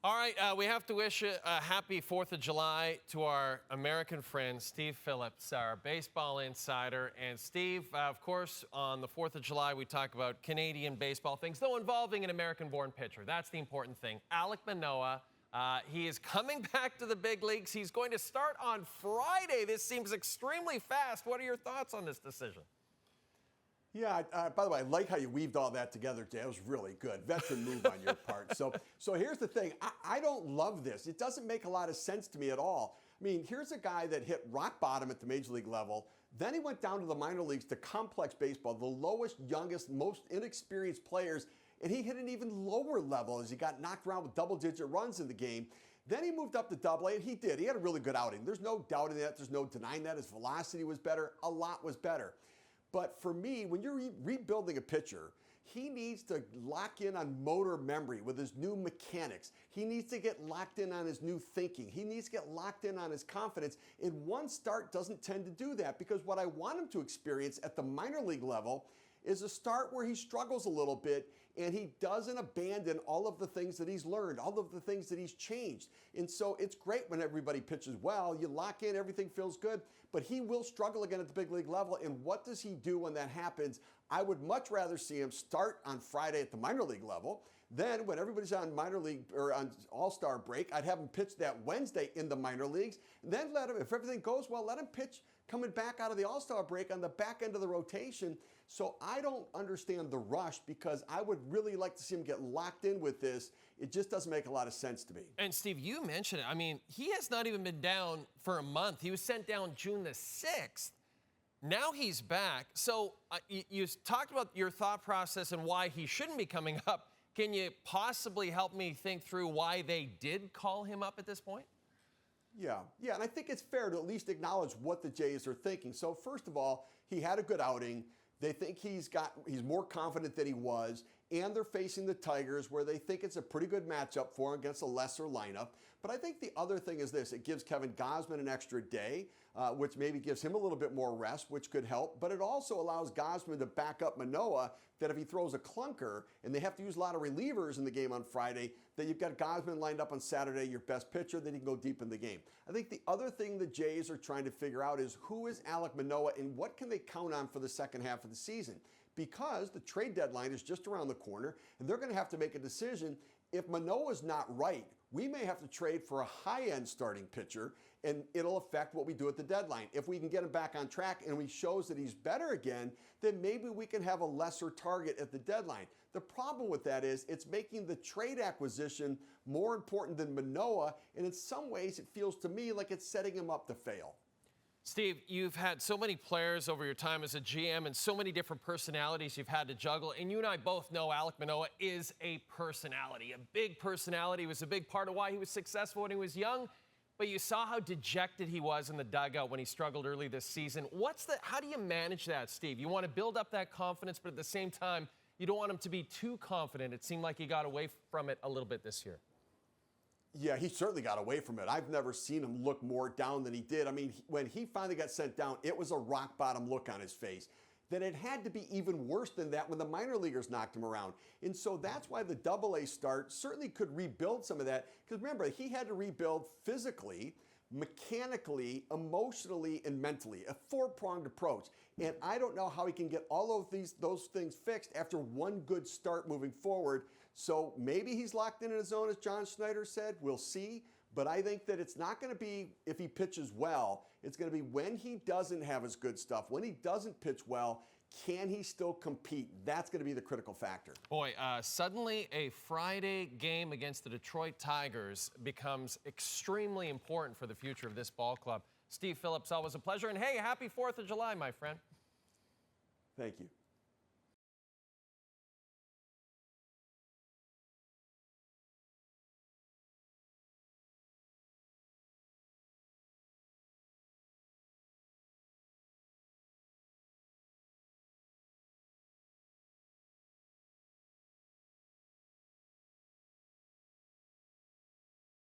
All right, we have to wish a happy 4th of July to our American friend, Steve Phillips, our baseball insider. And Steve, of course, on the 4th of July, we talk about Canadian baseball things, though involving an American-born pitcher. That's the important thing. Alek Manoah, he is coming back to the big leagues. He's going to start on Friday. This seems extremely fast. What are your thoughts on this decision? Yeah, by the way, I like how you weaved all that together, Jay. That was really good. Veteran move on your part. So here's the thing. I don't love this. It doesn't make a lot of sense to me at all. I mean, here's a guy that hit rock bottom at the major league level. Then he went down to the minor leagues to complex baseball, the lowest, youngest, most inexperienced players, and he hit an even lower level as he got knocked around with double-digit runs in the game. Then he moved up to Double-A, and he did. He had a really good outing. There's no doubting that. There's no denying that. His velocity was better. A lot was better. But for me, when you're rebuilding a pitcher, he needs to lock in on motor memory with his new mechanics. He needs to get locked in on his new thinking. He needs to get locked in on his confidence. And one start doesn't tend to do that, because what I want him to experience at the minor league level is a start where he struggles a little bit and he doesn't abandon all of the things that he's learned, all of the things that he's changed. And so it's great when everybody pitches well, you lock in, everything feels good, but he will struggle again at the big league level. And what does he do when that happens? I would much rather see him start on Friday at the minor league level. Then when everybody's on minor league or on all-star break, I'd have him pitch that Wednesday in the minor leagues. And then let him, if everything goes well, let him pitch coming back out of the all-star break on the back end of the rotation. So I don't understand the rush, because I would really like to see him get locked in with this. It just doesn't make a lot of sense to me. And Steve, you mentioned it. I mean, he has not even been down for a month. He was sent down June the 6th. Now he's back. So you talked about your thought process and why he shouldn't be coming up. Can you possibly help me think through why they did call him up at this point? Yeah, and I think it's fair to at least acknowledge what the Jays are thinking. So first of all, he had a good outing. They think he's more confident than he was, and they're facing the Tigers, where they think it's a pretty good matchup for him against a lesser lineup. But I think the other thing is this: it gives Kevin Gausman an extra day, which maybe gives him a little bit more rest, which could help. But it also allows Gausman to back up Manoah, that if he throws a clunker and they have to use a lot of relievers in the game on Friday, that you've got Gausman lined up on Saturday, your best pitcher, then he can go deep in the game. I think the other thing the Jays are trying to figure out is who is Alek Manoah and what can they count on for the second half of the season, because the trade deadline is just around the corner and they're going to have to make a decision. If Manoah's not right, we may have to trade for a high-end starting pitcher, and it'll affect what we do at the deadline. If we can get him back on track and he shows that he's better again, then maybe we can have a lesser target at the deadline. The problem with that is it's making the trade acquisition more important than Manoah, and in some ways it feels to me like it's setting him up to fail. Steve, you've had so many players over your time as a GM and so many different personalities you've had to juggle. And you and I both know Alek Manoah is a personality, a big personality. He was a big part of why he was successful when he was young. But you saw how dejected he was in the dugout when he struggled early this season. How do you manage that, Steve? You want to build up that confidence, but at the same time, you don't want him to be too confident. It seemed like he got away from it a little bit this year. Yeah, he certainly got away from it. I've never seen him look more down than he did. I mean, when he finally got sent down, it was a rock bottom look on his face. Then it had to be even worse than that when the minor leaguers knocked him around. And so that's why the Double-A start certainly could rebuild some of that. Because remember, he had to rebuild physically, mechanically, emotionally, and mentally, a four-pronged approach. And I don't know how he can get all of those things fixed after one good start moving forward. So maybe he's locked in his zone, as John Schneider said. We'll see. But I think that it's not going to be if he pitches well. It's going to be when he doesn't have his good stuff, when he doesn't pitch well, can he still compete? That's going to be the critical factor. Boy, suddenly a Friday game against the Detroit Tigers becomes extremely important for the future of this ball club. Steve Phillips, always a pleasure. And hey, happy 4th of July, my friend. Thank you.